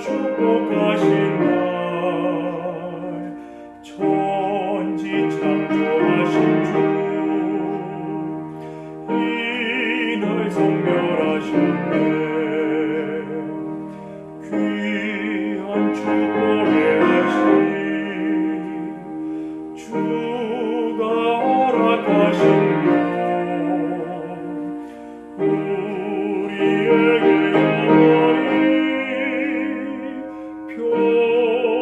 축복하신 날 천지 창조하신 주 이날 성별하셨네 귀한 축복의 하신 주가 허락하신 것 우리에게 영원히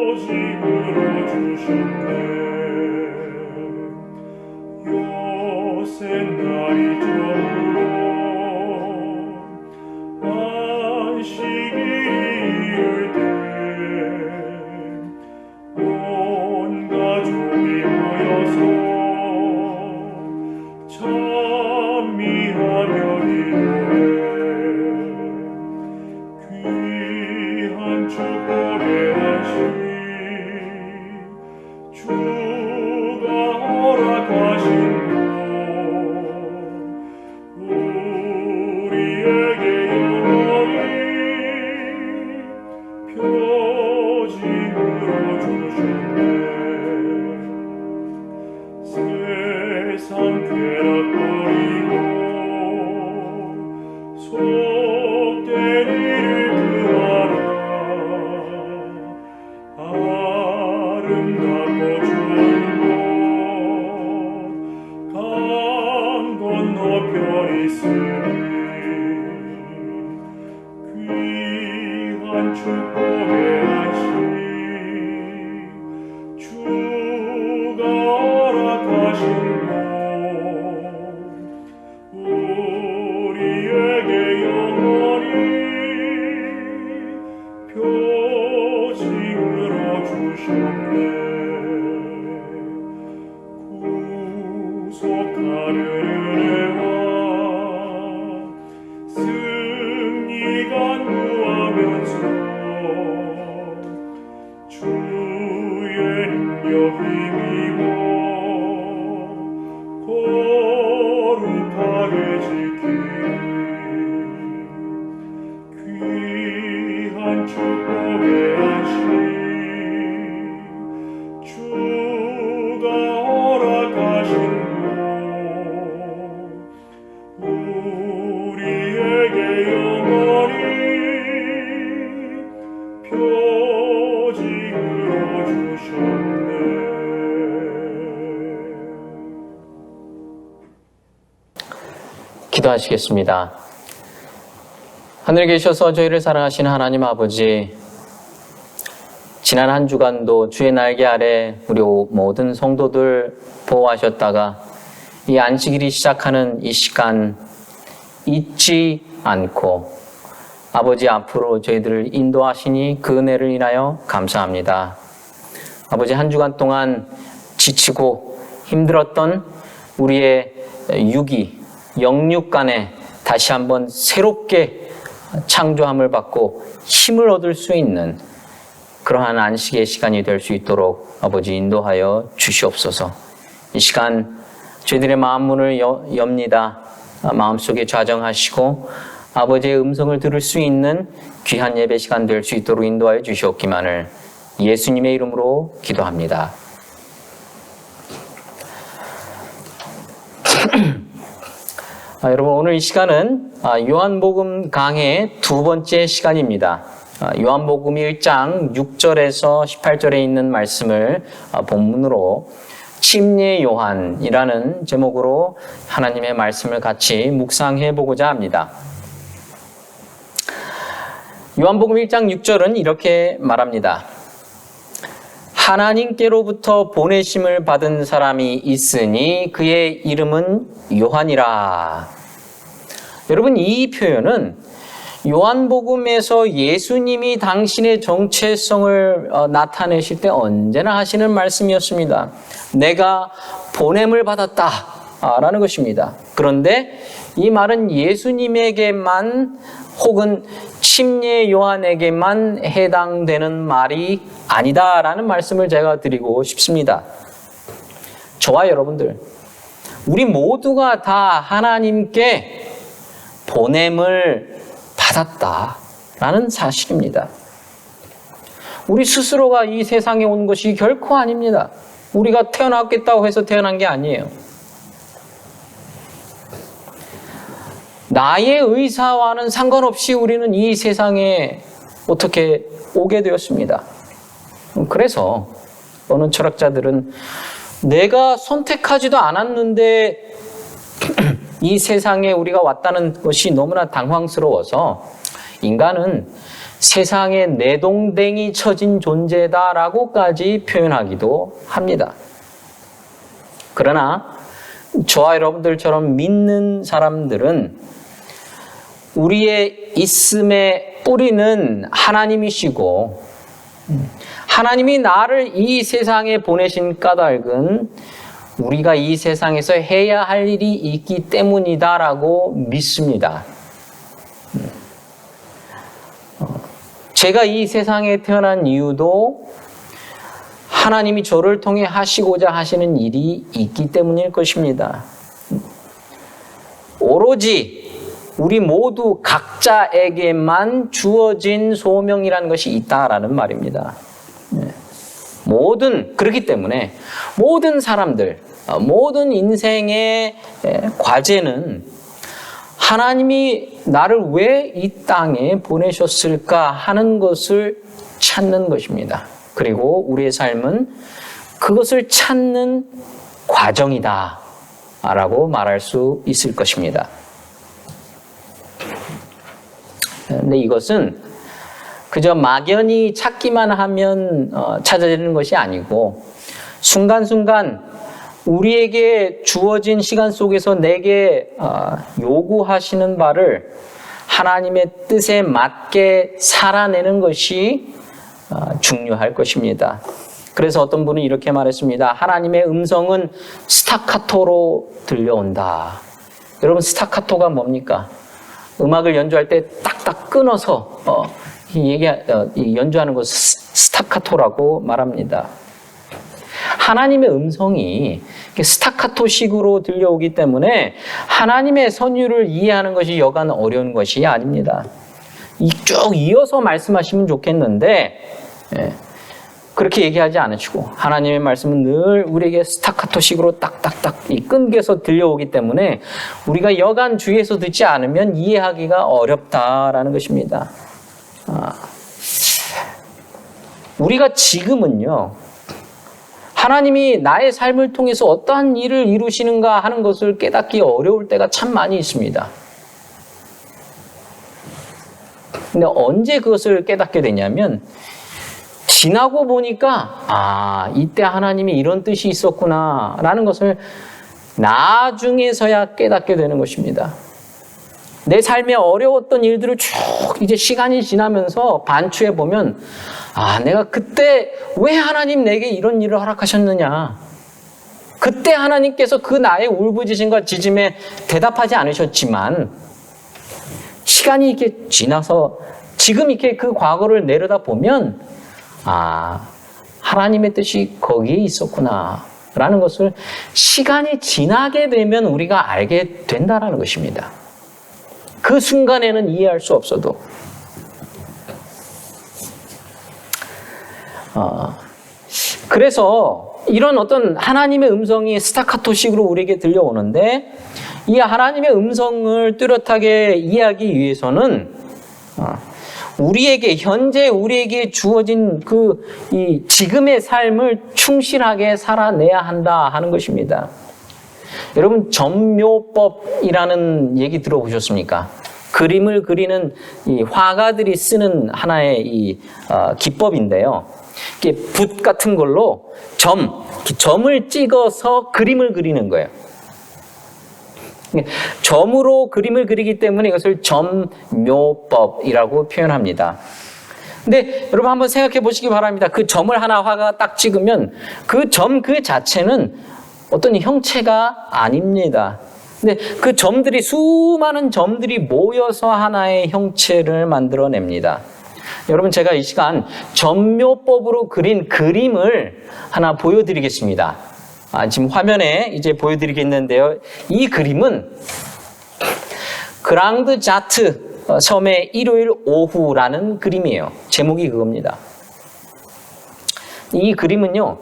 표징으로 주셨네 요새 날이 저물어 안식일이 이을 때 온 가족이 모여서 찬미하며 기도해 귀한 축복의 하신 주가 허락하신 것 우리에게 영원히 표징으로 주셨네 세상 쾌락거리고 속된 일을 그하라 아름답고 좋은 곳 강 건너편 있으니 귀한 축복의 하신 주가 허락하신 것 우리에게 영원히 표징으로 주셨네 구속하는 은혜와 승리가 구하면서 주의 능력 힘입어 거룩하게 지키리 귀한 축복의 하신 주가 허락하신 것 우리에게 영원히 표징으로 주셨네 기도하시겠습니다. 하늘에 계셔서 저희를 사랑하시는 하나님 아버지, 지난 한 주간도 주의 날개 아래 우리 모든 성도들 보호하셨다가 이 안식일이 시작하는 이 시간 잊지 않고 아버지 앞으로 저희들을 인도하시니 그 은혜를 인하여 감사합니다. 아버지 한 주간 동안 지치고 힘들었던 우리의 영육 간에 다시 한번 새롭게 창조함을 받고 힘을 얻을 수 있는 그러한 안식의 시간이 될 수 있도록 아버지 인도하여 주시옵소서. 이 시간 저희들의 마음 문을 엽니다. 마음속에 좌정하시고 아버지의 음성을 들을 수 있는 귀한 예배 시간 될 수 있도록 인도하여 주시옵기만을 예수님의 이름으로 기도합니다. 여러분 오늘 이 시간은 요한복음 강의 두 번째 시간입니다. 요한복음 1장 6절에서 18절에 있는 말씀을 본문으로 침례 요한이라는 제목으로 하나님의 말씀을 같이 묵상해 보고자 합니다. 요한복음 1장 6절은 이렇게 말합니다. 하나님께로부터 보내심을 받은 사람이 있으니 그의 이름은 요한이라. 여러분 이 표현은 요한복음에서 예수님이 당신의 정체성을 나타내실 때 언제나 하시는 말씀이었습니다. 내가 보냄을 받았다 라는 것입니다. 그런데 이 말은 예수님에게만 혹은 침례 요한에게만 해당되는 말이 아니다라는 말씀을 제가 드리고 싶습니다. 저와 여러분들, 우리 모두가 다 하나님께 보냄을 받았다라는 사실입니다. 우리 스스로가 이 세상에 온 것이 결코 아닙니다. 우리가 태어났겠다고 해서 태어난 게 아니에요. 나의 의사와는 상관없이 우리는 이 세상에 어떻게 오게 되었습니다. 그래서 어느 철학자들은 내가 선택하지도 않았는데 이 세상에 우리가 왔다는 것이 너무나 당황스러워서 인간은 세상에 내동댕이 쳐진 존재다라고까지 표현하기도 합니다. 그러나 저와 여러분들처럼 믿는 사람들은 우리의 있음의 뿌리는 하나님이시고 하나님이 나를 이 세상에 보내신 까닭은 우리가 이 세상에서 해야 할 일이 있기 때문이다라고 믿습니다. 제가 이 세상에 태어난 이유도 하나님이 저를 통해 하시고자 하시는 일이 있기 때문일 것입니다. 오로지 우리 모두 각자에게만 주어진 소명이라는 것이 있다라는 말입니다. 그렇기 때문에 모든 사람들, 모든 인생의 과제는 하나님이 나를 왜 이 땅에 보내셨을까 하는 것을 찾는 것입니다. 그리고 우리의 삶은 그것을 찾는 과정이다 라고 말할 수 있을 것입니다. 근데 이것은 그저 막연히 찾기만 하면 찾아지는 것이 아니고 순간순간 우리에게 주어진 시간 속에서 내게 요구하시는 바를 하나님의 뜻에 맞게 살아내는 것이 중요할 것입니다. 그래서 어떤 분은 이렇게 말했습니다. 하나님의 음성은 스타카토로 들려온다. 여러분, 스타카토가 뭡니까? 음악을 연주할 때 딱딱 끊어서 연주하는 것을 스타카토라고 말합니다. 하나님의 음성이 스타카토식으로 들려오기 때문에 하나님의 선율을 이해하는 것이 여간 어려운 것이 아닙니다. 쭉 이어서 말씀하시면 좋겠는데 그렇게 얘기하지 않으시고 하나님의 말씀은 늘 우리에게 스타카토식으로 딱딱딱 끊겨서 들려오기 때문에 우리가 여간 주의해서 듣지 않으면 이해하기가 어렵다라는 것입니다. 우리가 지금은요, 하나님이 나의 삶을 통해서 어떠한 일을 이루시는가 하는 것을 깨닫기 어려울 때가 참 많이 있습니다. 근데 언제 그것을 깨닫게 되냐면 지나고 보니까 이때 하나님이 이런 뜻이 있었구나 라는 것을 나중에서야 깨닫게 되는 것입니다. 내 삶에 어려웠던 일들을 쭉 이제 시간이 지나면서 반추해 보면 내가 그때 왜 하나님 내게 이런 일을 허락하셨느냐, 그때 하나님께서 그 나의 울부짖음과 지짐에 대답하지 않으셨지만 시간이 이렇게 지나서 지금 이렇게 그 과거를 내려다 보면 하나님의 뜻이 거기에 있었구나 라는 것을 시간이 지나게 되면 우리가 알게 된다는 것입니다. 그 순간에는 이해할 수 없어도. 그래서 이런 어떤 하나님의 음성이 스타카토식으로 우리에게 들려오는데 이 하나님의 음성을 뚜렷하게 이해하기 위해서는 현재 우리에게 주어진 이 지금의 삶을 충실하게 살아내야 한다 하는 것입니다. 여러분, 점묘법이라는 얘기 들어보셨습니까? 그림을 그리는 이 화가들이 쓰는 하나의 기법인데요. 이게 붓 같은 걸로 점을 찍어서 그림을 그리는 거예요. 점으로 그림을 그리기 때문에 이것을 점묘법이라고 표현합니다. 근데 여러분 한번 생각해 보시기 바랍니다. 그 점을 하나 화가가 딱 찍으면 그 점 그 자체는 어떤 형체가 아닙니다. 근데 그 점들이, 수많은 점들이 모여서 하나의 형체를 만들어냅니다. 여러분, 제가 이 시간 점묘법으로 그린 그림을 하나 보여드리겠습니다. 지금 화면에 이제 보여드리겠는데요. 이 그림은 그랑드 자트 섬의 일요일 오후라는 그림이에요. 제목이 그겁니다. 이 그림은요,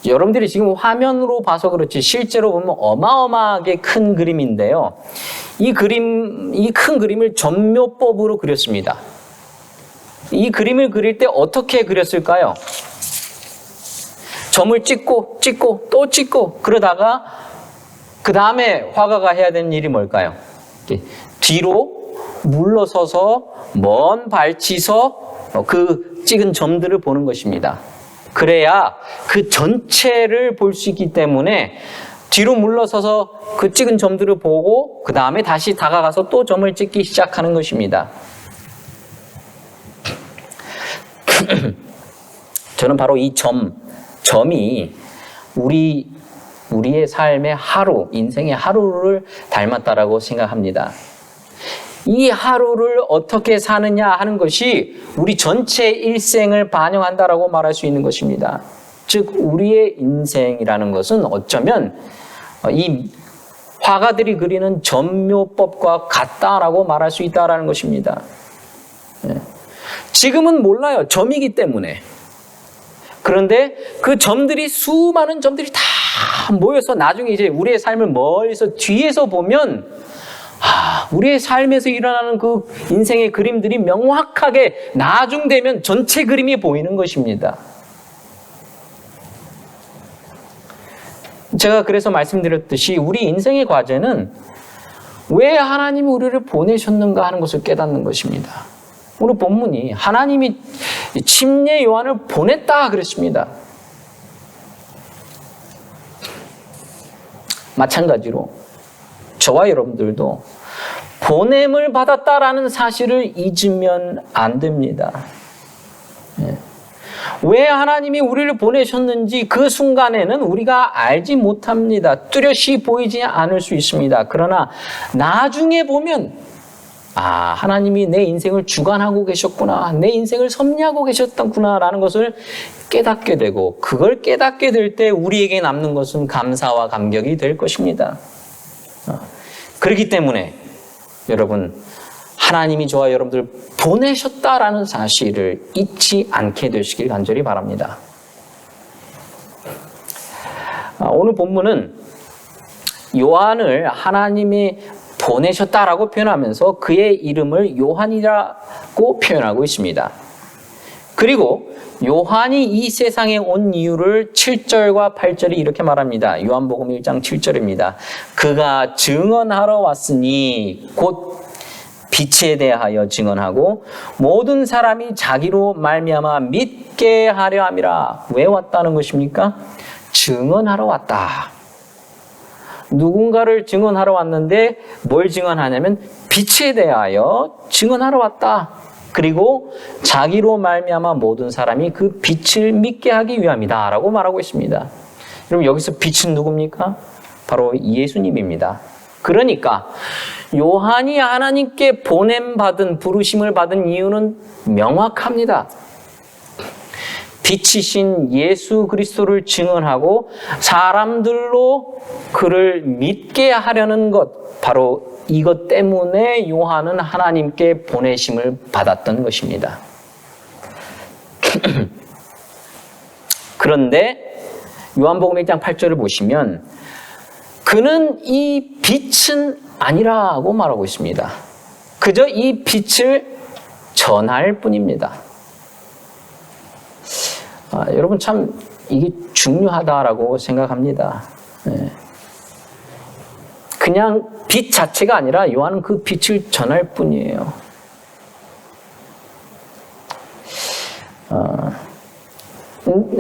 여러분들이 지금 화면으로 봐서 그렇지 실제로 보면 어마어마하게 큰 그림인데요. 이 큰 그림을 점묘법으로 그렸습니다. 이 그림을 그릴 때 어떻게 그렸을까요? 점을 찍고 또 찍고 그러다가 그 다음에 화가가 해야 되는 일이 뭘까요? 뒤로 물러서서 먼 발치서 그 찍은 점들을 보는 것입니다. 그래야 그 전체를 볼 수 있기 때문에 뒤로 물러서서 그 찍은 점들을 보고 그 다음에 다시 다가가서 또 점을 찍기 시작하는 것입니다. 저는 바로 이 점이 우리의 삶의 하루, 인생의 하루를 닮았다라고 생각합니다. 이 하루를 어떻게 사느냐 하는 것이 우리 전체 일생을 반영한다라고 말할 수 있는 것입니다. 즉 우리의 인생이라는 것은 어쩌면 이 화가들이 그리는 점묘법과 같다라고 말할 수 있다라는 것입니다. 지금은 몰라요. 점이기 때문에. 그런데 그 점들이 수많은 점들이 다 모여서 나중에 이제 우리의 삶을 멀리서 뒤에서 보면 우리의 삶에서 일어나는 그 인생의 그림들이 명확하게 나중되면 전체 그림이 보이는 것입니다. 제가 그래서 말씀드렸듯이 우리 인생의 과제는 왜 하나님이 우리를 보내셨는가 하는 것을 깨닫는 것입니다. 오늘 본문이 하나님이 침례 요한을 보냈다 그랬습니다. 마찬가지로 저와 여러분들도 보냄을 받았다라는 사실을 잊으면 안 됩니다. 왜 하나님이 우리를 보내셨는지 그 순간에는 우리가 알지 못합니다. 뚜렷이 보이지 않을 수 있습니다. 그러나 나중에 보면 하나님이 내 인생을 주관하고 계셨구나, 내 인생을 섭리하고 계셨구나 라는 것을 깨닫게 되고, 그걸 깨닫게 될 때 우리에게 남는 것은 감사와 감격이 될 것입니다. 그렇기 때문에 여러분, 하나님이 저와 여러분들 보내셨다라는 사실을 잊지 않게 되시길 간절히 바랍니다. 오늘 본문은 요한을 하나님이 보내셨다라고 표현하면서 그의 이름을 요한이라고 표현하고 있습니다. 그리고 요한이 이 세상에 온 이유를 7절과 8절이 이렇게 말합니다. 요한복음 1장 7절입니다. 그가 증언하러 왔으니 곧 빛에 대하여 증언하고 모든 사람이 자기로 말미암아 믿게 하려 함이라. 왜 왔다는 것입니까? 증언하러 왔다. 누군가를 증언하러 왔는데 뭘 증언하냐면 빛에 대하여 증언하러 왔다. 그리고 자기로 말미암아 모든 사람이 그 빛을 믿게 하기 위함이다 라고 말하고 있습니다. 여러분, 여기서 빛은 누굽니까? 바로 예수님입니다. 그러니까 요한이 하나님께 보냄받은, 부르심을 받은 이유는 명확합니다. 빛이신 예수 그리스도를 증언하고 사람들로 그를 믿게 하려는 것, 바로 이것 때문에 요한은 하나님께 보내심을 받았던 것입니다. 그런데 요한복음 1장 8절을 보시면 그는 이 빛은 아니라고 말하고 있습니다. 그저 이 빛을 전할 뿐입니다. 여러분, 참 이게 중요하다라고 생각합니다. 그냥 빛 자체가 아니라 요한은 그 빛을 전할 뿐이에요.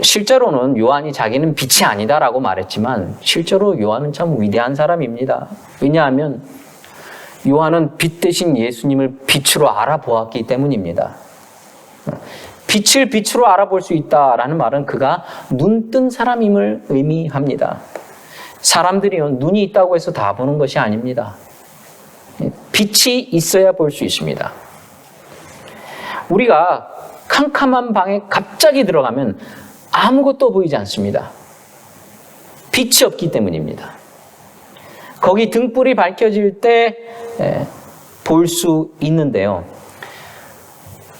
실제로는 요한이 자기는 빛이 아니다라고 말했지만 실제로 요한은 참 위대한 사람입니다. 왜냐하면 요한은 빛 대신 예수님을 빛으로 알아보았기 때문입니다. 빛을 빛으로 알아볼 수 있다라는 말은 그가 눈뜬 사람임을 의미합니다. 사람들이요, 눈이 있다고 해서 다 보는 것이 아닙니다. 빛이 있어야 볼 수 있습니다. 우리가 캄캄한 방에 갑자기 들어가면 아무것도 보이지 않습니다. 빛이 없기 때문입니다. 거기 등불이 밝혀질 때 볼 수 있는데요.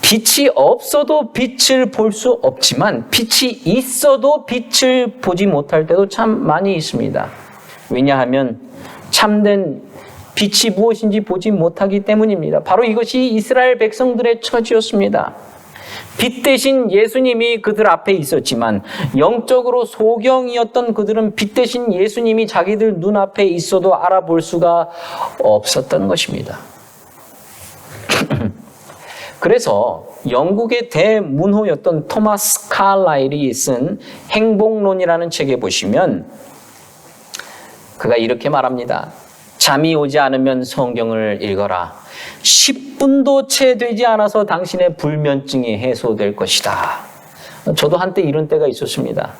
빛이 없어도 빛을 볼 수 없지만 빛이 있어도 빛을 보지 못할 때도 참 많이 있습니다. 왜냐하면 참된 빛이 무엇인지 보지 못하기 때문입니다. 바로 이것이 이스라엘 백성들의 처지였습니다. 빛 대신 예수님이 그들 앞에 있었지만 영적으로 소경이었던 그들은 빛 대신 예수님이 자기들 눈앞에 있어도 알아볼 수가 없었던 것입니다. 그래서 영국의 대문호였던 토마스 칼라일이 쓴 행복론이라는 책에 보시면 그가 이렇게 말합니다. 잠이 오지 않으면 성경을 읽어라. 10분도 채 되지 않아서 당신의 불면증이 해소될 것이다. 저도 한때 이런 때가 있었습니다.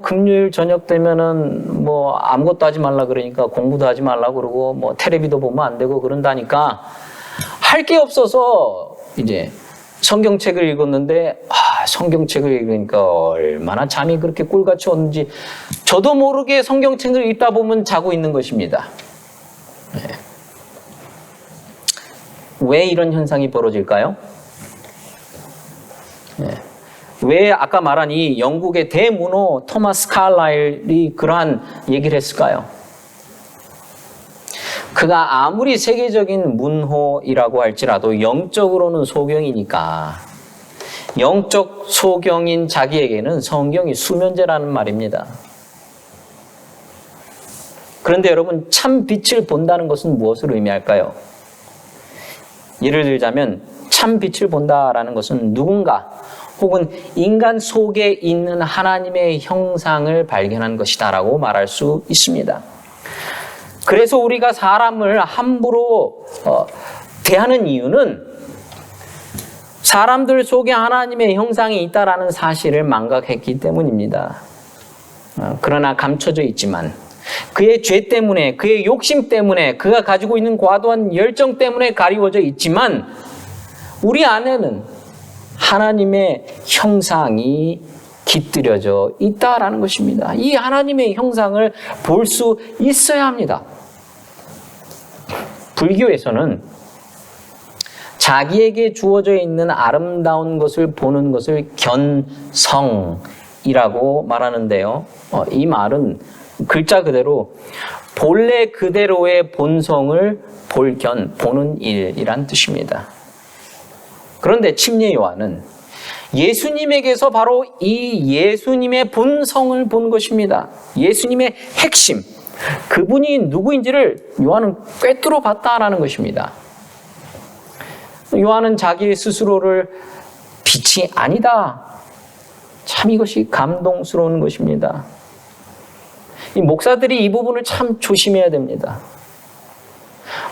금요일 저녁 되면은 아무것도 하지 말라 그러니까 공부도 하지 말라 그러고 텔레비도 보면 안 되고 그런다니까 할 게 없어서 이제 성경책을 읽었는데 성경책을 읽으니까 얼마나 잠이 그렇게 꿀같이 오는지 저도 모르게 성경책을 읽다 보면 자고 있는 것입니다. 왜 이런 현상이 벌어질까요? 왜 아까 말한 이 영국의 대문호 토마스 칼라일이 그러한 얘기를 했을까요? 그가 아무리 세계적인 문호이라고 할지라도 영적으로는 소경이니까 영적 소경인 자기에게는 성경이 수면제라는 말입니다. 그런데 여러분, 참 빛을 본다는 것은 무엇을 의미할까요? 예를 들자면 참 빛을 본다라는 것은 누군가 혹은 인간 속에 있는 하나님의 형상을 발견한 것이다라고 말할 수 있습니다. 그래서 우리가 사람을 함부로 대하는 이유는 사람들 속에 하나님의 형상이 있다라는 사실을 망각했기 때문입니다. 그러나 감춰져 있지만 그의 죄 때문에, 그의 욕심 때문에, 그가 가지고 있는 과도한 열정 때문에 가리워져 있지만 우리 안에는 하나님의 형상이 깃들여져 있다라는 것입니다. 이 하나님의 형상을 볼 수 있어야 합니다. 불교에서는 자기에게 주어져 있는 아름다운 것을 보는 것을 견성이라고 말하는데요. 이 말은 글자 그대로 본래 그대로의 본성을 볼견, 보는 일이란 뜻입니다. 그런데 침례 요한은 예수님에게서 바로 이 예수님의 본성을 본 것입니다. 예수님의 핵심, 그분이 누구인지를 요한은 꿰뚫어 봤다라는 것입니다. 요한은 자기 스스로를 빛이 아니다. 참 이것이 감동스러운 것입니다. 이 목사들이 이 부분을 참 조심해야 됩니다.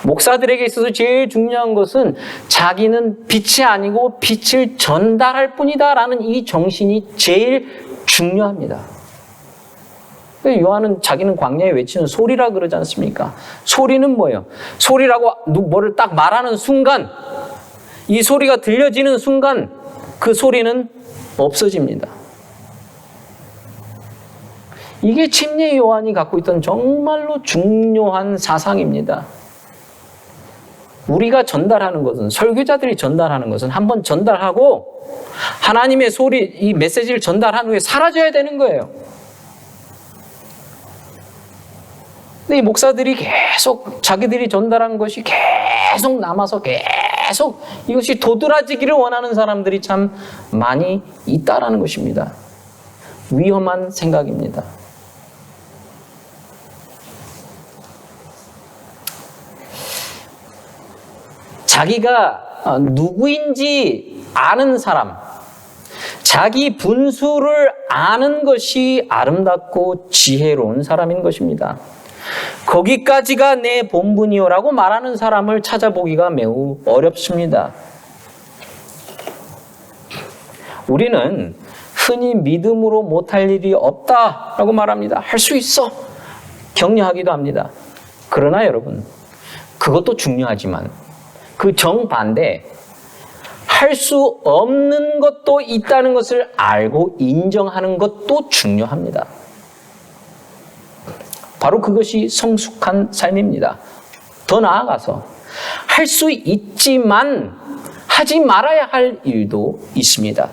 목사들에게 있어서 제일 중요한 것은 자기는 빛이 아니고 빛을 전달할 뿐이다라는 이 정신이 제일 중요합니다. 요한은 자기는 광야에 외치는 소리라 그러지 않습니까? 소리는 뭐예요? 소리라고 뭐를 딱 말하는 순간, 이 소리가 들려지는 순간 그 소리는 없어집니다. 이게 침례 요한이 갖고 있던 정말로 중요한 사상입니다. 우리가 전달하는 것은, 설교자들이 전달하는 것은 한번 전달하고 하나님의 소리, 이 메시지를 전달한 후에 사라져야 되는 거예요. 근데 이 목사들이 계속 자기들이 전달한 것이 계속 남아서 계속 이것이 도드라지기를 원하는 사람들이 참 많이 있다라는 것입니다. 위험한 생각입니다. 자기가 누구인지 아는 사람, 자기 분수를 아는 것이 아름답고 지혜로운 사람인 것입니다. 거기까지가 내 본분이요라고 말하는 사람을 찾아보기가 매우 어렵습니다. 우리는 흔히 믿음으로 못할 일이 없다라고 말합니다. 할 수 있어. 격려하기도 합니다. 그러나 여러분, 그것도 중요하지만 그 정반대, 할 수 없는 것도 있다는 것을 알고 인정하는 것도 중요합니다. 바로 그것이 성숙한 삶입니다. 더 나아가서 할 수 있지만 하지 말아야 할 일도 있습니다.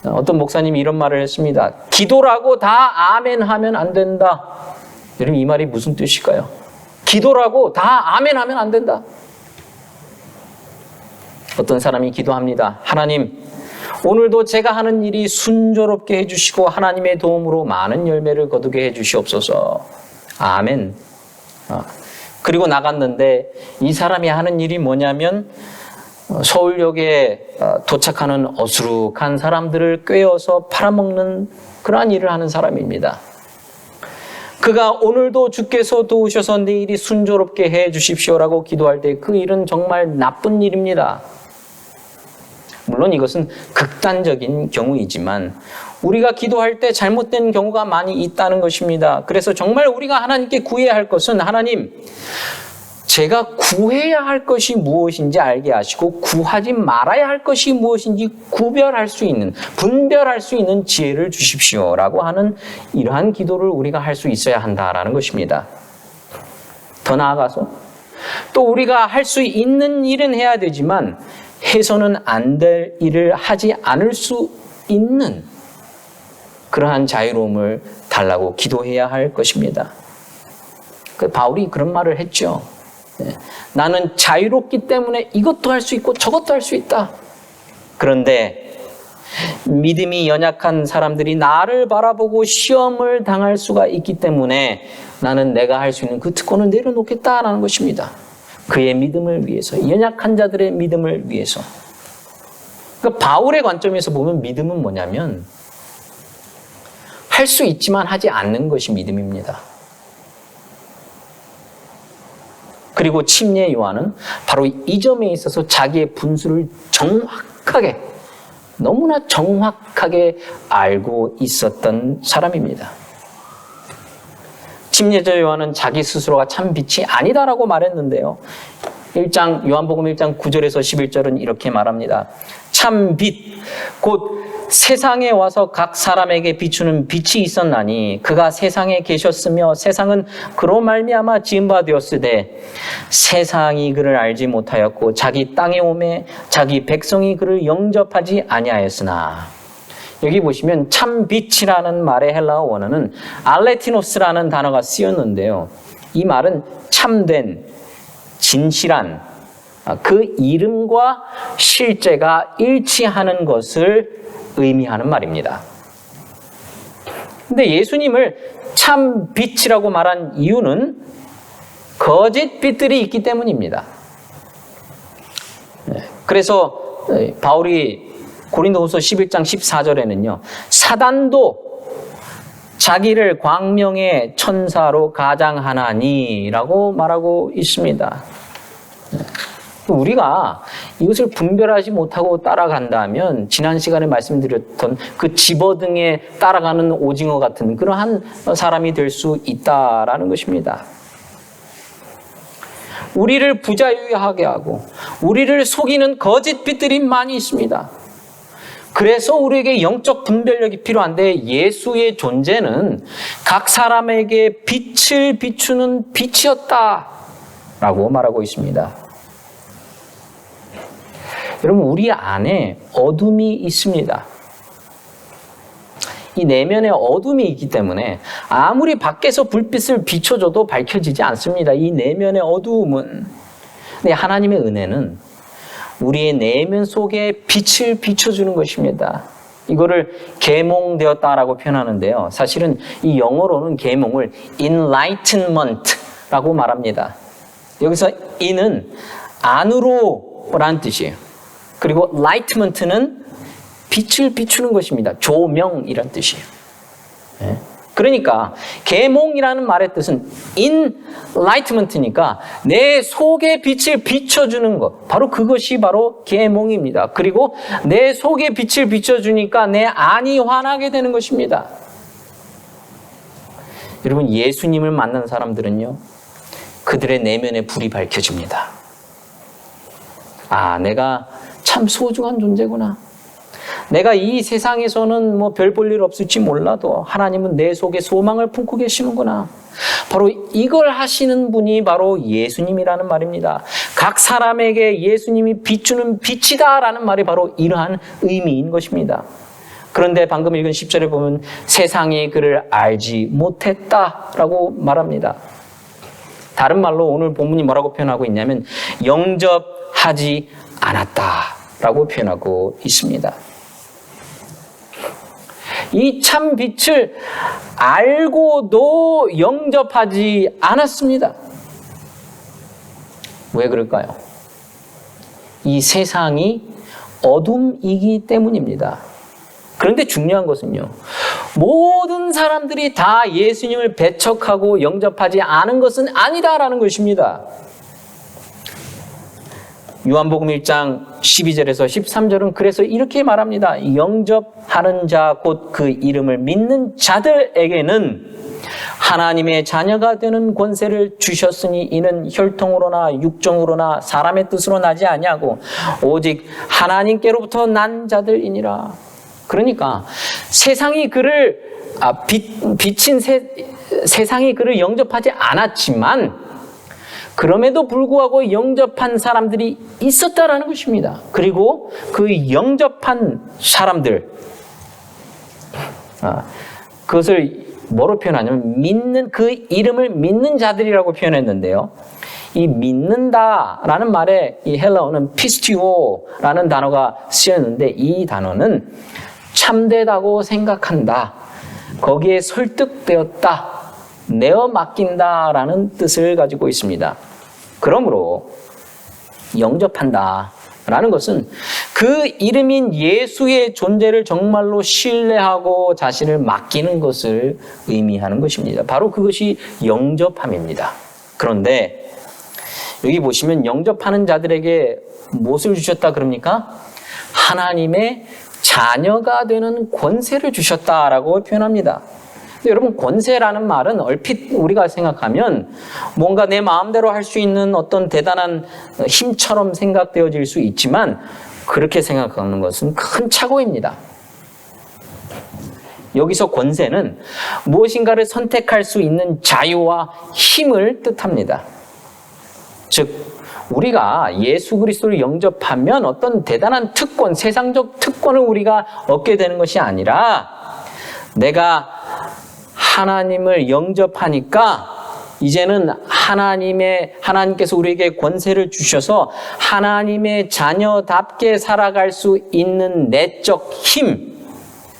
어떤 목사님이 이런 말을 했습니다. 기도라고 다 아멘 하면 안 된다. 여러분, 이 말이 무슨 뜻일까요? 기도라고 다 아멘 하면 안 된다. 어떤 사람이 기도합니다. 하나님, 오늘도 제가 하는 일이 순조롭게 해주시고 하나님의 도움으로 많은 열매를 거두게 해주시옵소서. 아멘. 그리고 나갔는데 이 사람이 하는 일이 뭐냐면 서울역에 도착하는 어수룩한 사람들을 꿰어서 팔아먹는 그러한 일을 하는 사람입니다. 그가 오늘도 주께서 도우셔서 내 일이 순조롭게 해 주십시오라고 기도할 때 그 일은 정말 나쁜 일입니다. 물론 이것은 극단적인 경우이지만 우리가 기도할 때 잘못된 경우가 많이 있다는 것입니다. 그래서 정말 우리가 하나님께 구해야 할 것은 하나님, 제가 구해야 할 것이 무엇인지 알게 하시고 구하지 말아야 할 것이 무엇인지 분별할 수 있는 지혜를 주십시오라고 하는 이러한 기도를 우리가 할 수 있어야 한다라는 것입니다. 더 나아가서 또 우리가 할 수 있는 일은 해야 되지만 해서는 안 될 일을 하지 않을 수 있는 그러한 자유로움을 달라고 기도해야 할 것입니다. 바울이 그런 말을 했죠. 나는 자유롭기 때문에 이것도 할 수 있고 저것도 할 수 있다. 그런데 믿음이 연약한 사람들이 나를 바라보고 시험을 당할 수가 있기 때문에 나는 내가 할 수 있는 그 특권을 내려놓겠다라는 것입니다. 그의 믿음을 위해서, 연약한 자들의 믿음을 위해서. 그러니까 바울의 관점에서 보면 믿음은 뭐냐면 할 수 있지만 하지 않는 것이 믿음입니다. 그리고 침례 요한은 바로 이 점에 있어서 자기의 분수를 정확하게, 너무나 정확하게 알고 있었던 사람입니다. 침례자 요한은 자기 스스로가 참 빛이 아니다라고 말했는데요. 요한복음 1장 9절에서 11절은 이렇게 말합니다. 참 빛, 곧 세상에 와서 각 사람에게 비추는 빛이 있었나니 그가 세상에 계셨으며 세상은 그로 말미암아 지은 바 되었으되 세상이 그를 알지 못하였고 자기 땅에 오매 자기 백성이 그를 영접하지 아니하였으나. 여기 보시면 참 빛이라는 말의 헬라어 원어는 알레티노스라는 단어가 쓰였는데요. 이 말은 참된, 진실한, 그 이름과 실제가 일치하는 것을 의미하는 말입니다. 근데 예수님을 참 빛이라고 말한 이유는 거짓 빛들이 있기 때문입니다. 그래서 바울이 고린도후서 11장 14절에는요. 사단도 자기를 광명의 천사로 가장하나니라고 말하고 있습니다. 우리가 이것을 분별하지 못하고 따라간다면 지난 시간에 말씀드렸던 그 집어등에 따라가는 오징어 같은 그러한 사람이 될 수 있다라는 것입니다. 우리를 부자유하게 하고 우리를 속이는 거짓 빛들이 많이 있습니다. 그래서 우리에게 영적 분별력이 필요한데 예수의 존재는 각 사람에게 빛을 비추는 빛이었다라고 말하고 있습니다. 여러분, 우리 안에 어둠이 있습니다. 이 내면에 어둠이 있기 때문에 아무리 밖에서 불빛을 비춰줘도 밝혀지지 않습니다. 이 내면의 어두움은. 근데 하나님의 은혜는 우리의 내면 속에 빛을 비춰주는 것입니다. 이거를 계몽되었다라고 표현하는데요. 사실은 이 영어로는 계몽을 enlightenment라고 말합니다. 여기서 in은 안으로라는 뜻이에요. 그리고 lightment는 빛을 비추는 것입니다. 조명이란 뜻이에요. 네. 그러니까 계몽이라는 말의 뜻은 enlightenment니까 내 속에 빛을 비춰주는 것, 바로 그것이 바로 계몽입니다. 그리고 내 속에 빛을 비춰주니까 내 안이 환하게 되는 것입니다. 여러분, 예수님을 만난 사람들은요, 그들의 내면에 불이 밝혀집니다. 아, 내가 참 소중한 존재구나. 내가 이 세상에서는 별 볼 일 없을지 몰라도 하나님은 내 속에 소망을 품고 계시는구나. 바로 이걸 하시는 분이 바로 예수님이라는 말입니다. 각 사람에게 예수님이 비추는 빛이다라는 말이 바로 이러한 의미인 것입니다. 그런데 방금 읽은 10절에 보면 세상이 그를 알지 못했다라고 말합니다. 다른 말로 오늘 본문이 뭐라고 표현하고 있냐면 영접하지 않았다라고 표현하고 있습니다. 이 참 빛을 알고도 영접하지 않았습니다. 왜 그럴까요? 이 세상이 어둠이기 때문입니다. 그런데 중요한 것은요, 모든 사람들이 다 예수님을 배척하고 영접하지 않은 것은 아니다라는 것입니다. 요한복음 1장 12절에서 13절은 그래서 이렇게 말합니다. 영접하는 자 곧 그 이름을 믿는 자들에게는 하나님의 자녀가 되는 권세를 주셨으니 이는 혈통으로나 육정으로나 사람의 뜻으로 나지 아니하고 오직 하나님께로부터 난 자들이니라. 그러니까 세상이 그를 세상이 그를 영접하지 않았지만 그럼에도 불구하고 영접한 사람들이 있었다라는 것입니다. 그리고 그 영접한 사람들, 그것을 뭐로 표현하냐면 믿는, 그 이름을 믿는 자들이라고 표현했는데요. 이 믿는다라는 말에 이 헬라어는 피스티오라는 단어가 쓰였는데 이 단어는 참되다고 생각한다, 거기에 설득되었다, 내어 맡긴다라는 뜻을 가지고 있습니다. 그러므로 영접한다라는 것은 그 이름인 예수의 존재를 정말로 신뢰하고 자신을 맡기는 것을 의미하는 것입니다. 바로 그것이 영접함입니다. 그런데 여기 보시면 영접하는 자들에게 무엇을 주셨다 그럽니까? 하나님의 자녀가 되는 권세를 주셨다라고 표현합니다. 여러분, 권세라는 말은 얼핏 우리가 생각하면 뭔가 내 마음대로 할 수 있는 어떤 대단한 힘처럼 생각되어질 수 있지만 그렇게 생각하는 것은 큰 착오입니다. 여기서 권세는 무엇인가를 선택할 수 있는 자유와 힘을 뜻합니다. 즉, 우리가 예수 그리스도를 영접하면 어떤 대단한 특권, 세상적 특권을 우리가 얻게 되는 것이 아니라 내가 하나님을 영접하니까 이제는 하나님께서 우리에게 권세를 주셔서 하나님의 자녀답게 살아갈 수 있는 내적 힘,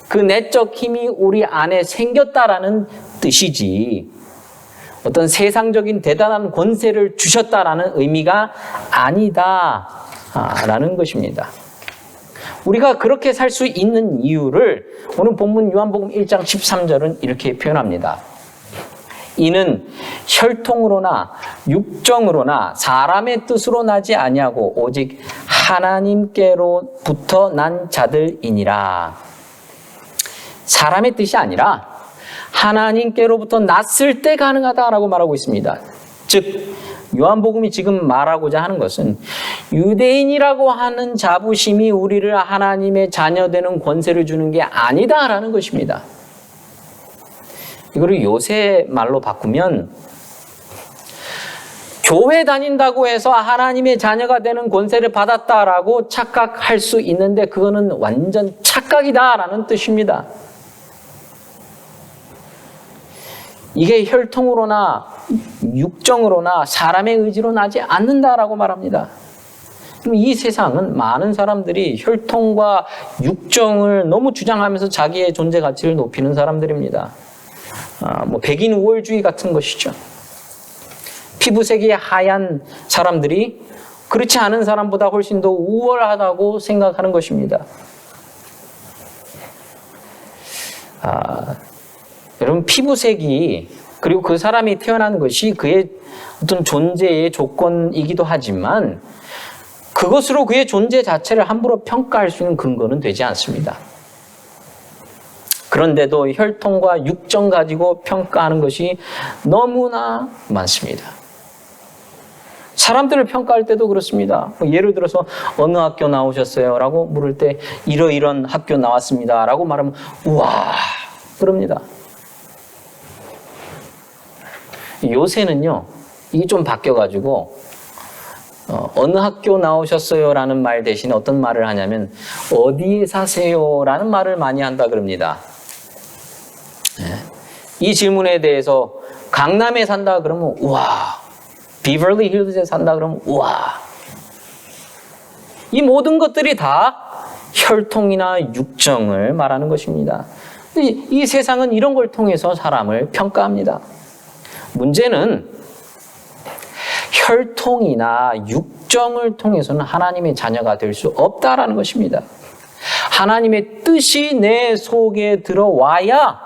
그 내적 힘이 우리 안에 생겼다라는 뜻이지 어떤 세상적인 대단한 권세를 주셨다라는 의미가 아니다라는 것입니다. 우리가 그렇게 살 수 있는 이유를 오늘 본문 요한복음 1장 13절은 이렇게 표현합니다. 이는 혈통으로나 육정으로나 사람의 뜻으로 나지 아니하고 오직 하나님께로부터 난 자들이니라. 사람의 뜻이 아니라 하나님께로부터 났을 때 가능하다라고 말하고 있습니다. 즉 요한복음이 지금 말하고자 하는 것은 유대인이라고 하는 자부심이 우리를 하나님의 자녀되는 권세를 주는 게 아니다라는 것입니다. 이거를 요새 말로 바꾸면 교회 다닌다고 해서 하나님의 자녀가 되는 권세를 받았다라고 착각할 수 있는데 그거는 완전 착각이다라는 뜻입니다. 이게 혈통으로나 육정으로나 사람의 의지로 나지 않는다라고 말합니다. 그럼 이 세상은 많은 사람들이 혈통과 육정을 너무 주장하면서 자기의 존재 가치를 높이는 사람들입니다. 백인 우월주의 같은 것이죠. 피부색이 하얀 사람들이 그렇지 않은 사람보다 훨씬 더 우월하다고 생각하는 것입니다. 여러분, 피부색이 그리고 그 사람이 태어난 것이 그의 어떤 존재의 조건이기도 하지만 그것으로 그의 존재 자체를 함부로 평가할 수 있는 근거는 되지 않습니다. 그런데도 혈통과 육정 가지고 평가하는 것이 너무나 많습니다. 사람들을 평가할 때도 그렇습니다. 예를 들어서 어느 학교 나오셨어요? 라고 물을 때 이러이런 학교 나왔습니다. 라고 말하면 우와 그럽니다. 요새는요, 이게 좀 바뀌어가지고, 어느 학교 나오셨어요? 라는 말 대신에 어떤 말을 하냐면, 어디에 사세요? 라는 말을 많이 한다 그럽니다. 이 질문에 대해서 강남에 산다 그러면, 우와. 비버리 힐즈에 산다 그러면, 우와. 이 모든 것들이 다 혈통이나 육정을 말하는 것입니다. 이 세상은 이런 걸 통해서 사람을 평가합니다. 문제는 혈통이나 육정을 통해서는 하나님의 자녀가 될 수 없다라는 것입니다. 하나님의 뜻이 내 속에 들어와야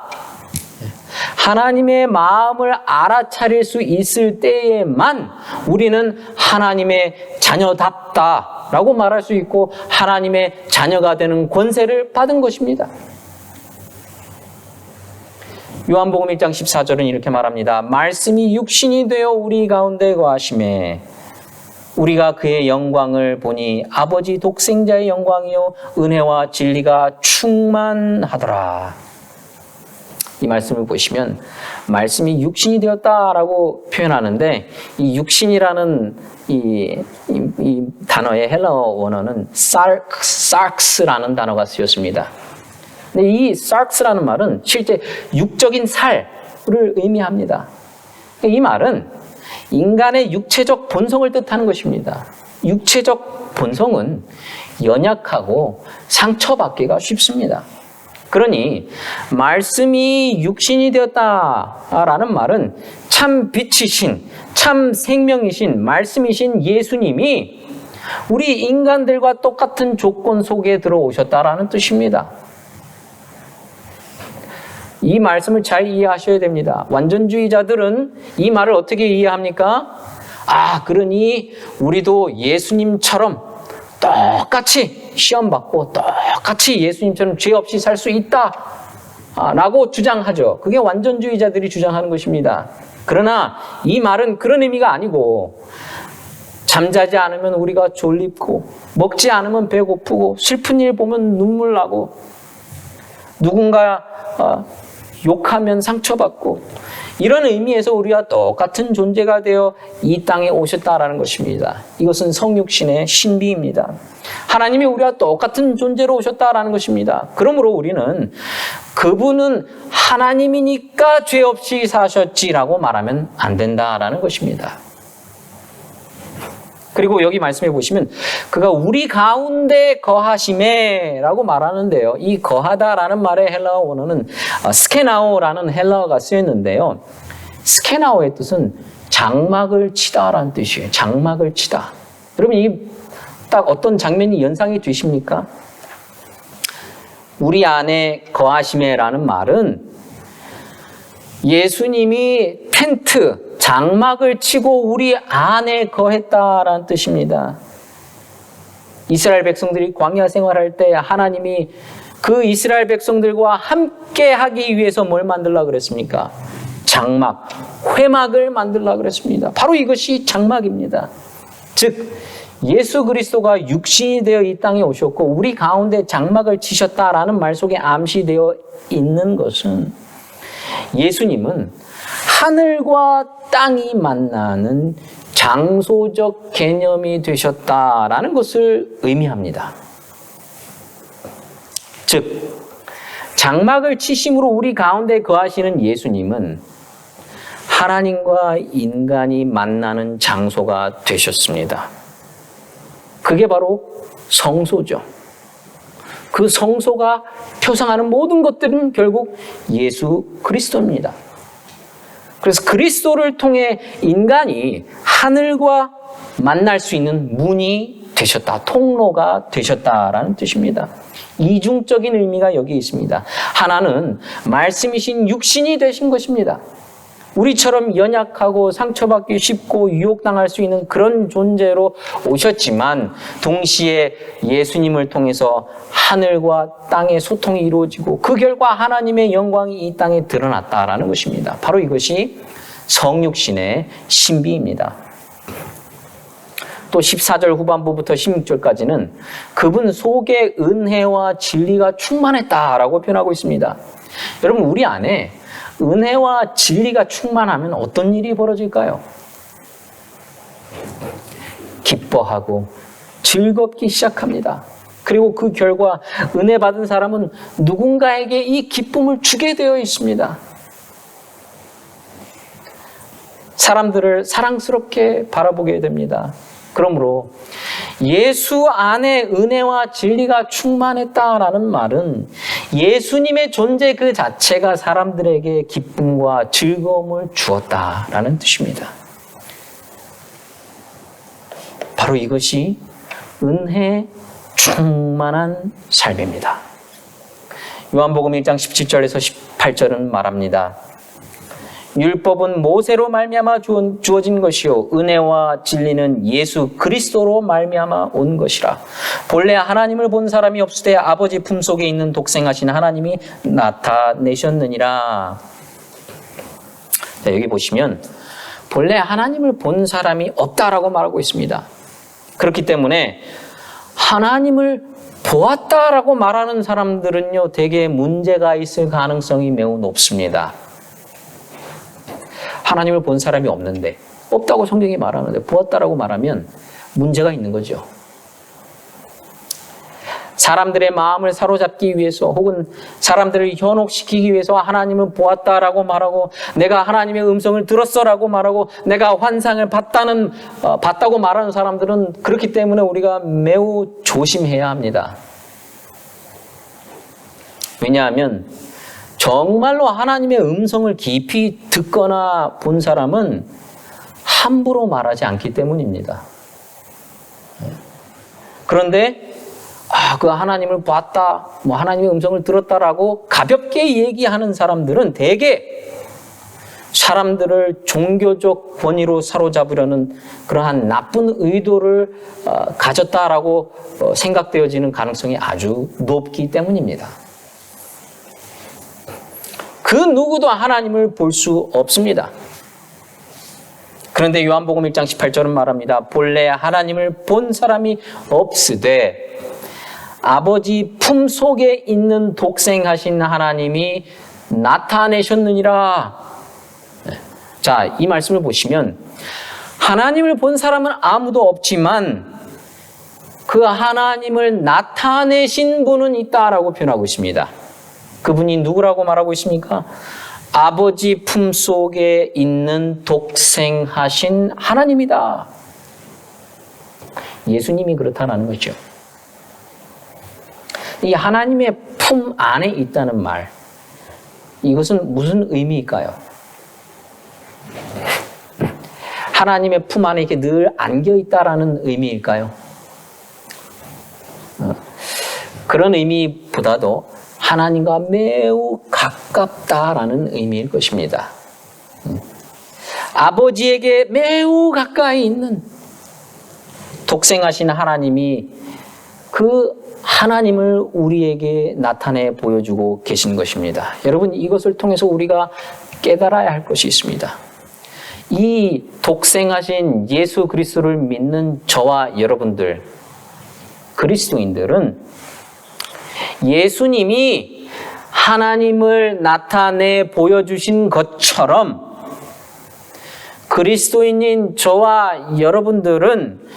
하나님의 마음을 알아차릴 수 있을 때에만 우리는 하나님의 자녀답다라고 말할 수 있고 하나님의 자녀가 되는 권세를 받은 것입니다. 요한복음 1장 14절은 이렇게 말합니다. 말씀이 육신이 되어 우리 가운데 거하심에 우리가 그의 영광을 보니 아버지 독생자의 영광이요 은혜와 진리가 충만하더라. 이 말씀을 보시면 말씀이 육신이 되었다라고 표현하는데 이 육신이라는 이 단어의 헬라어 원어는 sarx라는 단어가 쓰였습니다. 근데 이 sarx라는 말은 실제 육적인 살을 의미합니다. 이 말은 인간의 육체적 본성을 뜻하는 것입니다. 육체적 본성은 연약하고 상처받기가 쉽습니다. 그러니 말씀이 육신이 되었다라는 말은 참 빛이신, 참 생명이신 말씀이신 예수님이 우리 인간들과 똑같은 조건 속에 들어오셨다라는 뜻입니다. 이 말씀을 잘 이해하셔야 됩니다. 완전주의자들은 이 말을 어떻게 이해합니까? 그러니 우리도 예수님처럼 똑같이 시험받고 똑같이 예수님처럼 죄 없이 살 수 있다 라고 주장하죠. 그게 완전주의자들이 주장하는 것입니다. 그러나 이 말은 그런 의미가 아니고 잠자지 않으면 우리가 졸립고 먹지 않으면 배고프고 슬픈 일 보면 눈물 나고 누군가 욕하면 상처받고 이런 의미에서 우리와 똑같은 존재가 되어 이 땅에 오셨다라는 것입니다. 이것은 성육신의 신비입니다. 하나님이 우리와 똑같은 존재로 오셨다라는 것입니다. 그러므로 우리는 그분은 하나님이니까 죄 없이 사셨지라고 말하면 안 된다라는 것입니다. 그리고 여기 말씀해 보시면 그가 우리 가운데 거하심에 라고 말하는데요. 이 거하다라는 말의 헬라어 원어는 스케나오라는 헬라어가 쓰였는데요. 스케나오의 뜻은 장막을 치다라는 뜻이에요. 장막을 치다. 여러분 이 딱 어떤 장면이 연상이 되십니까? 우리 안에 거하심에라는 말은 예수님이 텐트, 장막을 치고 우리 안에 거했다라는 뜻입니다. 이스라엘 백성들이 광야 생활할 때 하나님이 그 이스라엘 백성들과 함께 하기 위해서 뭘 만들려고 그랬습니까? 장막, 회막을 만들려고 그랬습니다. 바로 이것이 장막입니다. 즉 예수 그리스도가 육신이 되어 이 땅에 오셨고 우리 가운데 장막을 치셨다라는 말 속에 암시되어 있는 것은 예수님은 하늘과 땅이 만나는 장소적 개념이 되셨다라는 것을 의미합니다. 즉 장막을 치심으로 우리 가운데 거하시는 예수님은 하나님과 인간이 만나는 장소가 되셨습니다. 그게 바로 성소죠. 그 성소가 표상하는 모든 것들은 결국 예수 그리스도입니다. 그래서 그리스도를 통해 인간이 하늘과 만날 수 있는 문이 되셨다, 통로가 되셨다라는 뜻입니다. 이중적인 의미가 여기 있습니다. 하나는 말씀이신 육신이 되신 것입니다. 우리처럼 연약하고 상처받기 쉽고 유혹당할 수 있는 그런 존재로 오셨지만 동시에 예수님을 통해서 하늘과 땅의 소통이 이루어지고 그 결과 하나님의 영광이 이 땅에 드러났다라는 것입니다. 바로 이것이 성육신의 신비입니다. 또 14절 후반부부터 16절까지는 그분 속에 은혜와 진리가 충만했다라고 표현하고 있습니다. 여러분 우리 안에 은혜와 진리가 충만하면 어떤 일이 벌어질까요? 기뻐하고 즐겁기 시작합니다. 그리고 그 결과 은혜 받은 사람은 누군가에게 이 기쁨을 주게 되어 있습니다. 사람들을 사랑스럽게 바라보게 됩니다. 그러므로 예수 안에 은혜와 진리가 충만했다라는 말은 예수님의 존재 그 자체가 사람들에게 기쁨과 즐거움을 주었다라는 뜻입니다. 바로 이것이 은혜 충만한 삶입니다. 요한복음 1장 17절에서 18절은 말합니다. 율법은 모세로 말미암아 주어진 것이요 은혜와 진리는 예수 그리스도로 말미암아 온 것이라. 본래 하나님을 본 사람이 없으되 아버지 품속에 있는 독생하신 하나님이 나타내셨느니라. 자, 여기 보시면 본래 하나님을 본 사람이 없다라고 말하고 있습니다. 그렇기 때문에 하나님을 보았다라고 말하는 사람들은요, 대개 문제가 있을 가능성이 매우 높습니다. 하나님을 본 사람이 없는데, 없다고 성경이 말하는데 보았다라고 말하면 문제가 있는 거죠. 사람들의 마음을 사로잡기 위해서 혹은 사람들을 현혹시키기 위해서 하나님을 보았다라고 말하고, 내가 하나님의 음성을 들었어라고 말하고, 내가 환상을 봤다고 말하는 사람들은 그렇기 때문에 우리가 매우 조심해야 합니다. 왜냐하면 정말로 하나님의 음성을 깊이 듣거나 본 사람은 함부로 말하지 않기 때문입니다. 그런데 그 하나님을 봤다, 하나님의 음성을 들었다라고 가볍게 얘기하는 사람들은 대개 사람들을 종교적 권위로 사로잡으려는 그러한 나쁜 의도를 가졌다라고 생각되어지는 가능성이 아주 높기 때문입니다. 그 누구도 하나님을 볼 수 없습니다. 그런데 요한복음 1장 18절은 말합니다. 본래 하나님을 본 사람이 없으되 아버지 품속에 있는 독생하신 하나님이 나타내셨느니라. 자, 이 말씀을 보시면 하나님을 본 사람은 아무도 없지만 그 하나님을 나타내신 분은 있다라고 표현하고 있습니다. 그분이 누구라고 말하고 있습니까? 아버지 품속에 있는 독생하신 하나님이다. 예수님이 그렇다는 거죠. 이 하나님의 품 안에 있다는 말, 이것은 무슨 의미일까요? 하나님의 품 안에 이렇게 늘 안겨 있다라는 의미일까요? 그런 의미보다도 하나님과 매우 가깝다라는 의미일 것입니다. 아버지에게 매우 가까이 있는 독생하신 하나님이 그 하나님을 우리에게 나타내 보여주고 계신 것입니다. 여러분, 이것을 통해서 우리가 깨달아야 할 것이 있습니다. 이 독생하신 예수 그리스도를 믿는 저와 여러분들, 그리스도인들은 예수님이 하나님을 나타내 보여주신 것처럼 그리스도인인 저와 여러분들은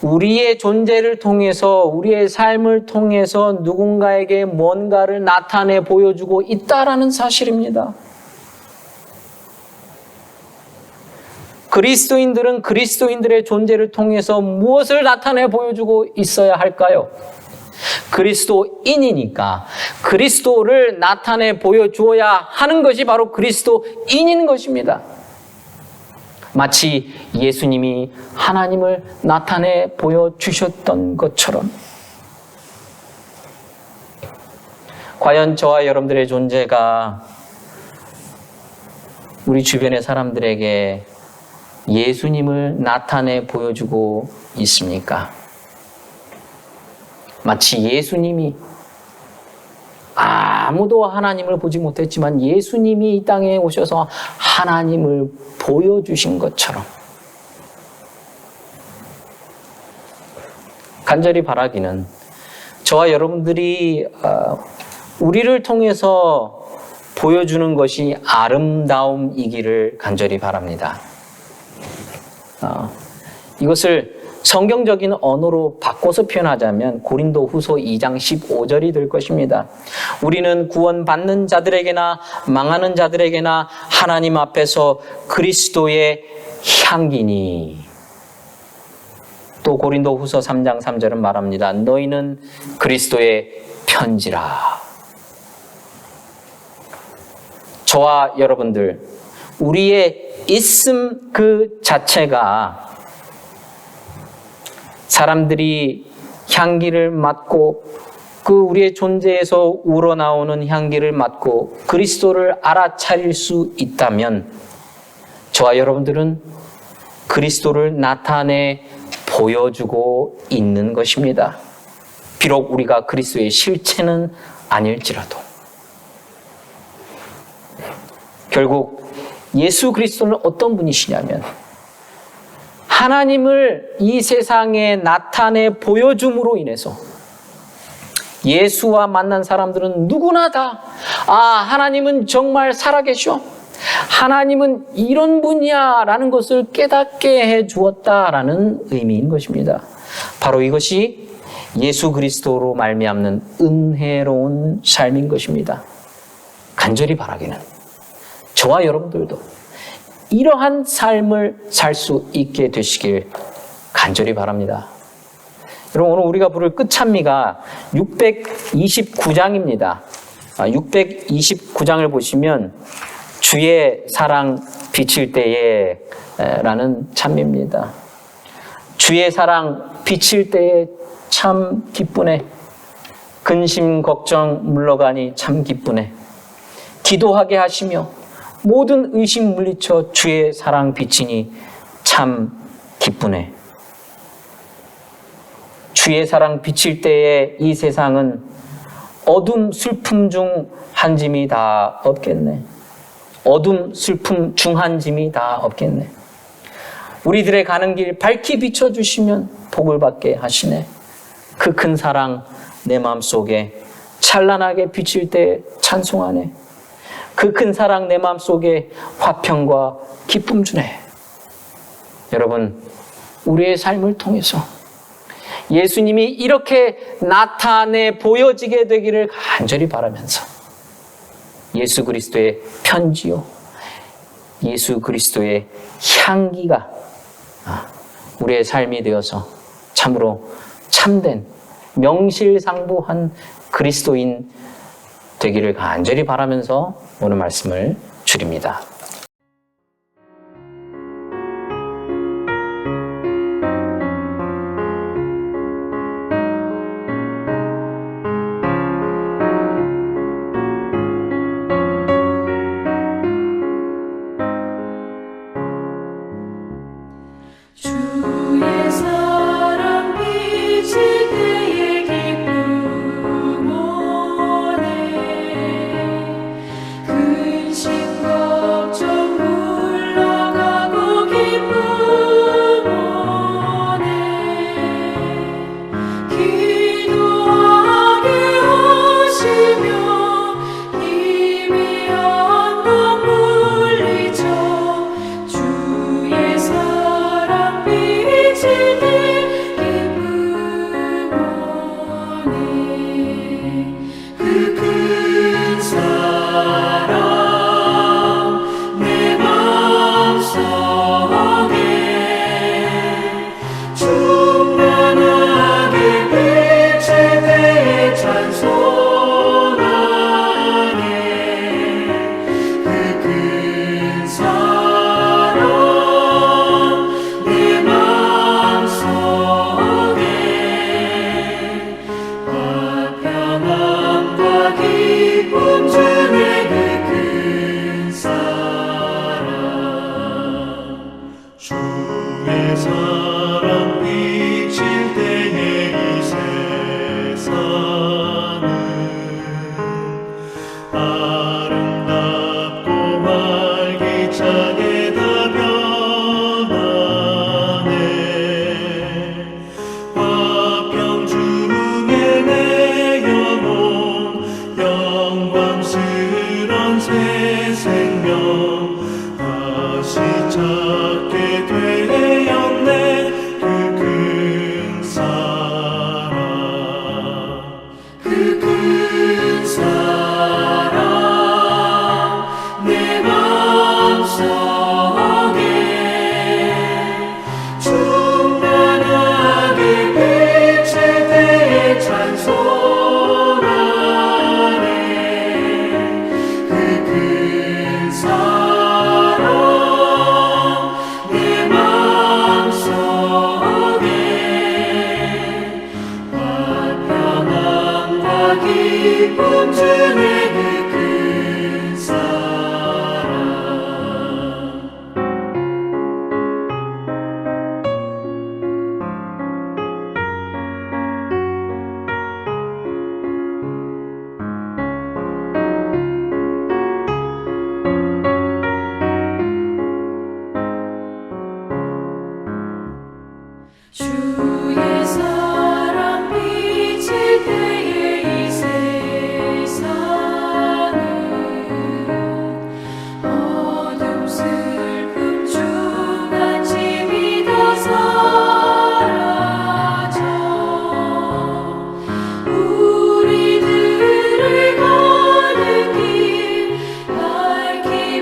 우리의 존재를 통해서, 우리의 삶을 통해서 누군가에게 뭔가를 나타내 보여주고 있다라는 사실입니다. 그리스도인들은 그리스도인들의 존재를 통해서 무엇을 나타내 보여주고 있어야 할까요? 그리스도인이니까 그리스도를 나타내 보여주어야 하는 것이 바로 그리스도인인 것입니다. 마치 예수님이 하나님을 나타내 보여주셨던 것처럼. 과연 저와 여러분들의 존재가 우리 주변의 사람들에게 예수님을 나타내 보여주고 있습니까? 마치 예수님이, 아무도 하나님을 보지 못했지만 예수님이 이 땅에 오셔서 하나님을 보여주신 것처럼. 간절히 바라기는 저와 여러분들이 우리를 통해서 보여주는 것이 아름다움이기를 간절히 바랍니다. 이것을 성경적인 언어로 바꿔서 표현하자면 고린도후서 2장 15절이 될 것입니다. 우리는 구원받는 자들에게나 망하는 자들에게나 하나님 앞에서 그리스도의 향기니. 또 고린도후서 3장 3절은 말합니다. 너희는 그리스도의 편지라. 저와 여러분들, 우리의 있음 그 자체가 사람들이 향기를 맡고 그 우리의 존재에서 우러나오는 향기를 맡고 그리스도를 알아차릴 수 있다면 저와 여러분들은 그리스도를 나타내 보여주고 있는 것입니다. 비록 우리가 그리스도의 실체는 아닐지라도. 결국 예수 그리스도는 어떤 분이시냐면 하나님을 이 세상에 나타내 보여줌으로 인해서 예수와 만난 사람들은 누구나 다 하나님은 정말 살아계셔. 하나님은 이런 분이야 라는 것을 깨닫게 해주었다라는 의미인 것입니다. 바로 이것이 예수 그리스도로 말미암는 은혜로운 삶인 것입니다. 간절히 바라기는 저와 여러분들도 이러한 삶을 살 수 있게 되시길 간절히 바랍니다. 여러분, 오늘 우리가 부를 끝찬미가 629장입니다. 629장을 보시면 주의 사랑 비칠 때에 라는 찬미입니다. 주의 사랑 비칠 때에 참 기쁘네. 근심 걱정 물러가니 참 기쁘네. 기도하게 하시며 모든 의심 물리쳐 주의 사랑 비치니 참 기쁘네. 주의 사랑 비칠 때에 이 세상은 어둠 슬픔 중 한 짐이 다 없겠네. 어둠 슬픔 중 한 짐이 다 없겠네. 우리들의 가는 길 밝히 비춰주시면 복을 받게 하시네. 그 큰 사랑 내 마음속에 찬란하게 비칠 때 찬송하네. 그 큰 사랑 내 마음속에 화평과 기쁨 주네. 여러분, 우리의 삶을 통해서 예수님이 이렇게 나타내 보여지게 되기를 간절히 바라면서 예수 그리스도의 편지요, 예수 그리스도의 향기가 우리의 삶이 되어서 참으로 참된 명실상부한 그리스도인 되기를 간절히 바라면서 오늘 말씀을 줄입니다. 주의 사랑 비칠 때에 기쁨 오네. 근심 걱정 물러가고 기쁨 오네. 기도하게 하시며 힘이 얻고 물리쳐 주의 사랑 비칠 때 기쁨 오네. 그 큰 사랑 내 마음속에 충만하게 비칠 때에 찬송하네. 그 큰 사랑 내 마음속에 화평함과 기쁨 주네. 그 큰 사랑 주의 사랑 비칠 때에 이 세상은 아름답고 활기차게 다 변하네. 화평 중에 내 영혼 영광스런 새 본주의 그 큰 사랑 주의 사랑 비칠 때에 이 세상은 어둠 슬픔 중한 짐이 다 사라져 우리들을 가는 길 밝히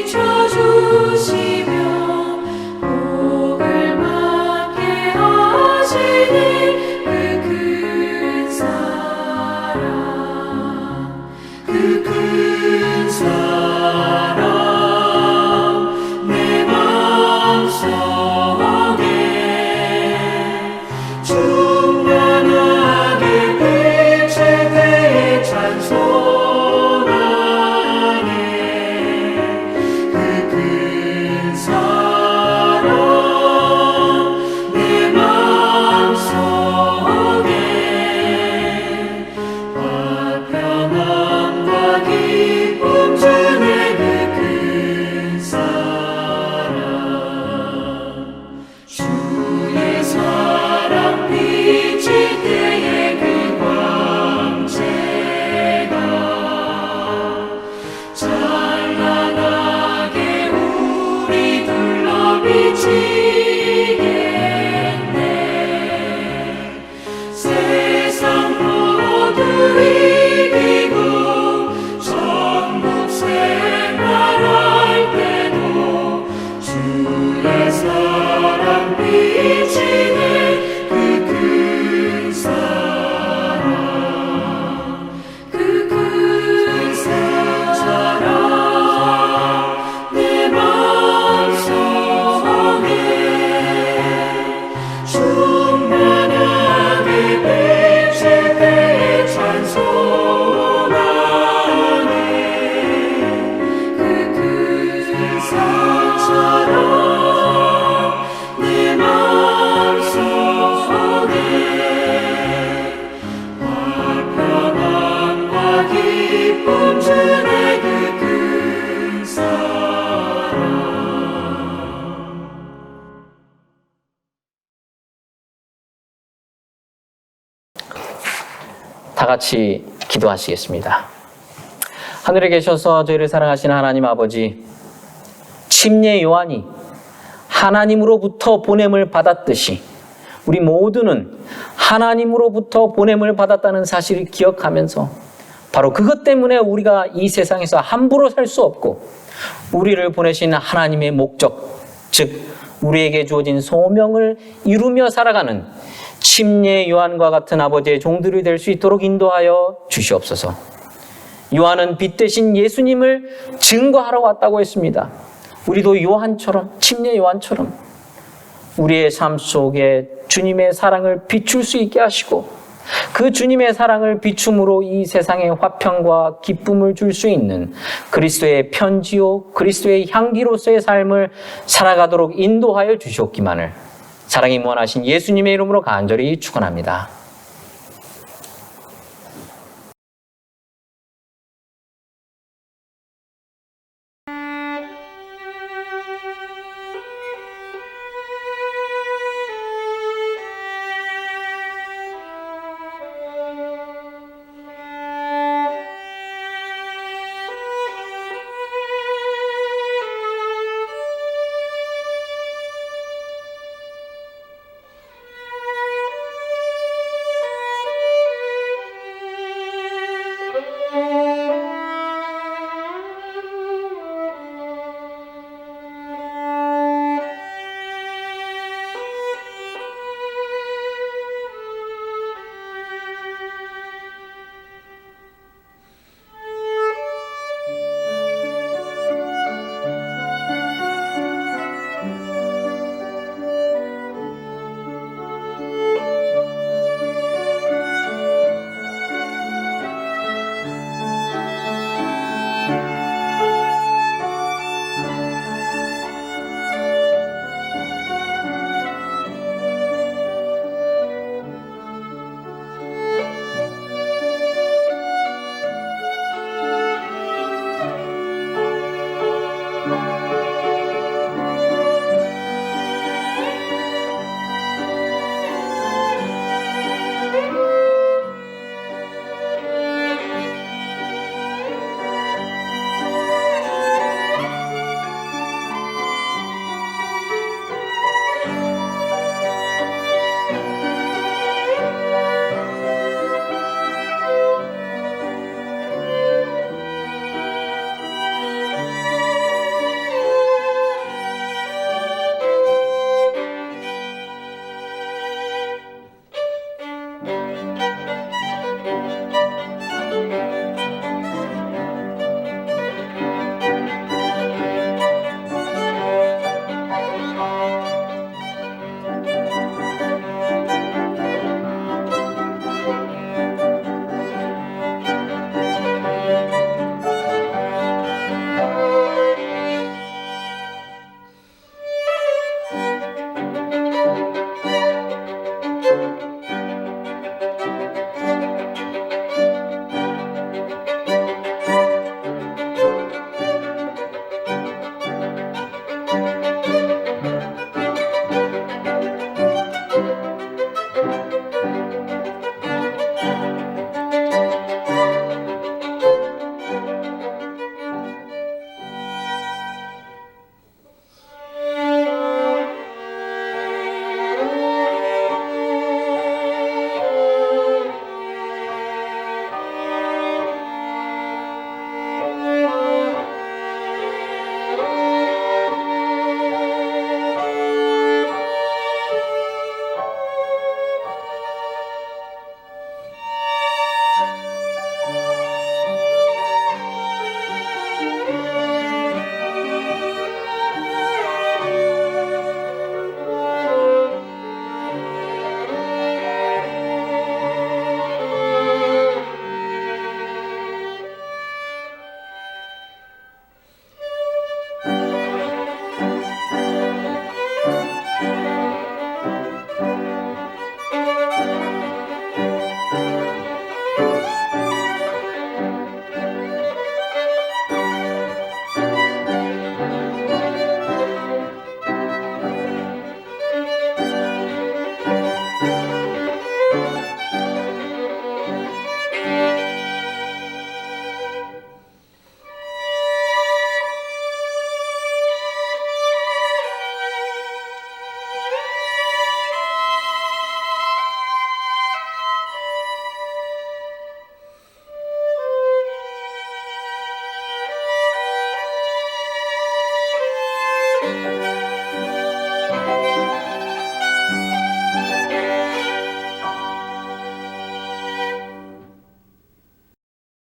비춰주시며 복을 받게 하시니 그 큰 사랑 그 큰 사랑 내 마음속에 충만하게 비칠 때에 찬송하네 그 큰 사랑 내 마음속에 화평함과 기쁨 주네 그 큰 사랑 주의 사랑 비칠 때에 그 광채가 찬란하게 우리 둘러 비치겠네 세상 모두 이기고 천국 생활할 때도 주의 사랑 비치네 그 큰 사랑 그 큰 사랑 내 마음속에 충만하게 비칠 때에 찬송하네 그 큰 사랑 내 마음속에 화평함과 기쁨 주네 그 큰 사랑 다 같이 기도하시겠습니다. 하늘에 계셔서 저희를 사랑하시는 하나님 아버지, 침례 요한이 하나님으로부터 보냄을 받았듯이 우리 모두는 하나님으로부터 보냄을 받았다는 사실을 기억하면서 바로 그것 때문에 우리가 이 세상에서 함부로 살 수 없고 우리를 보내신 하나님의 목적, 즉 우리에게 주어진 소명을 이루며 살아가는 침례 요한과 같은 아버지의 종들이 될 수 있도록 인도하여 주시옵소서. 요한은 빛 대신 예수님을 증거하러 왔다고 했습니다. 우리도 요한처럼, 침례 요한처럼 우리의 삶 속에 주님의 사랑을 비출 수 있게 하시고 그 주님의 사랑을 비춤으로 이 세상에 화평과 기쁨을 줄 수 있는 그리스도의 편지요, 그리스도의 향기로서의 삶을 살아가도록 인도하여 주시옵기만을 사랑이 무한하신 예수님의 이름으로 간절히 축원합니다.